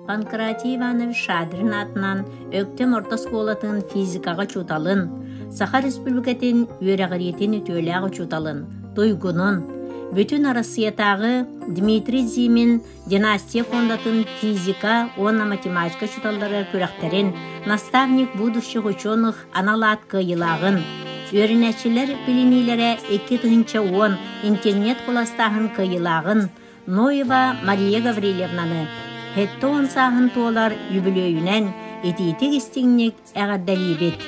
Панкратий Иванович Шадрин атынан өктем орта сколатын физикаға чуталын, Саха Республикатын үйрәғіретен үтөләғы чуталын, Тойгунын, бүтін Россиятағы Дмитрий Зимин династия фондатын физика, онна математика чуталдары көрәқтерін, наставник будущих ученых аналатқы елағын, өрінәчілер білінейлері 2-10 интернет қоластағын кыйылағын, Ноева Мария Гаврилевнаны, Хетті онсағын туолар юбилейінен ететік істіңнік әғаддалибет.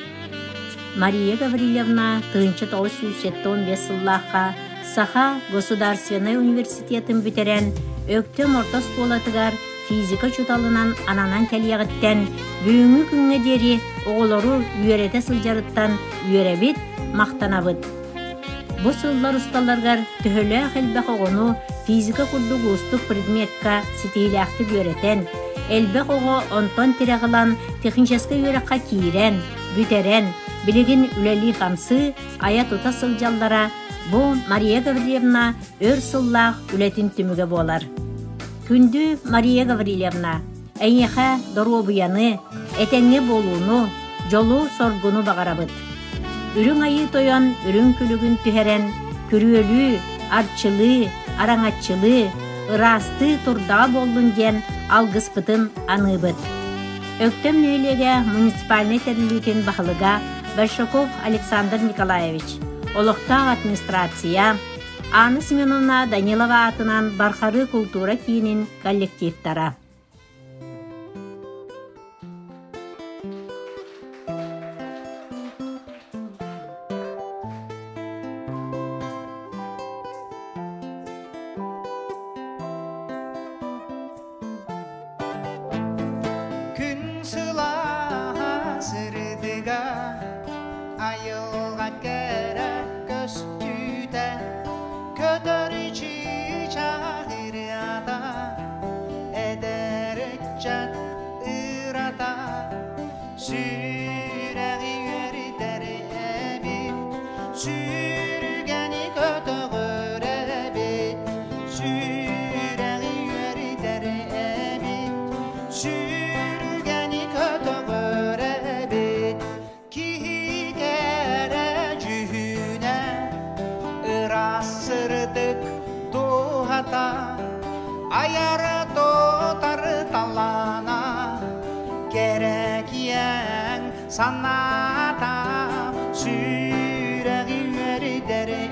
Мария Гаврилевна 1915 сыллаққа Саха Государственный университетін бүтерен өктем орта сколатығар физика чуталынан ананан кәлияғыттен бүйіңі күнге дері оғылыру үйерете сылжарыттан үйеребет мақтанабыт. Бұ сыллар ұсталарғар түхілі әқілбәқ оғыну физика күрдік ұстық предметка сетейләқті өретен, әлбәқ оғы онтон тірәғылан техническа өріққа кейрен, бүтерен, білеген үләлі қамсы, ая тұта сылжаллара, бұ Мария Гаврилевна өр сыллақ үләтін түмігі болар. Күнді Мария Гаврилевна, әйеқа дұробияны, әтәңе болуыну, жолу соргуну бағарабыд. Үрің айы тойан үрің күлігін түхерен, күрөлі, арчылы, араңатчылы, ырасты турда болдun ден алгыспытын аныбыт. Өктем нөйлеге муниципальный тәрілітен бақылыға Большаков Александр Николаевич, олықтақ администрация, Анна Семеновна Данилова атынан Бархары культура кейінін коллективтара. Ayarı tutar talana gerek yen sanata süreği veri dere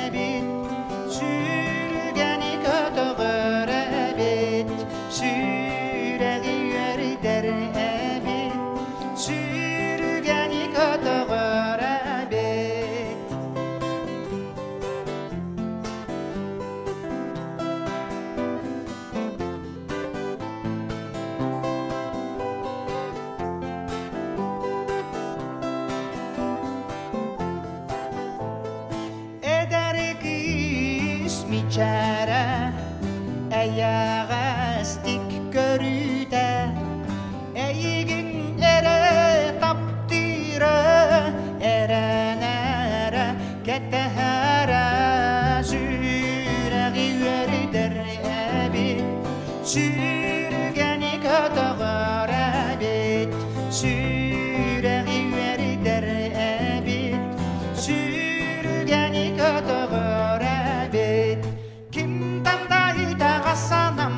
ebit sürgeni kötü görebit süreği veri dere ebit sürgeni kötü görebit. Miçere eyagastik görüde eygin ere taptire erenere ketehere süreği veri deri ebit sürgeni kötüğür ebit süreği veri deri ebit sürgeni kötüğür ebit kim tandayı da kasanam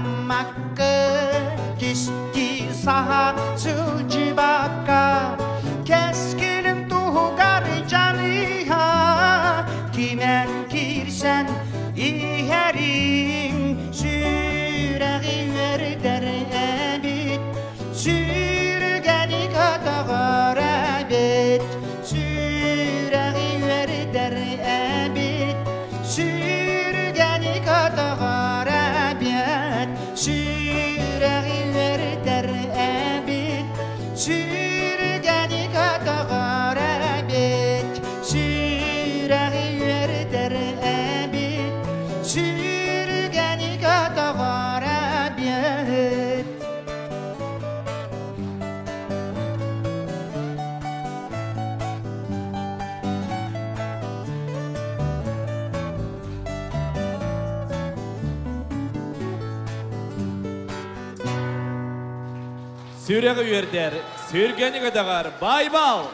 Süregi verder, sürgeni kadar bay bal.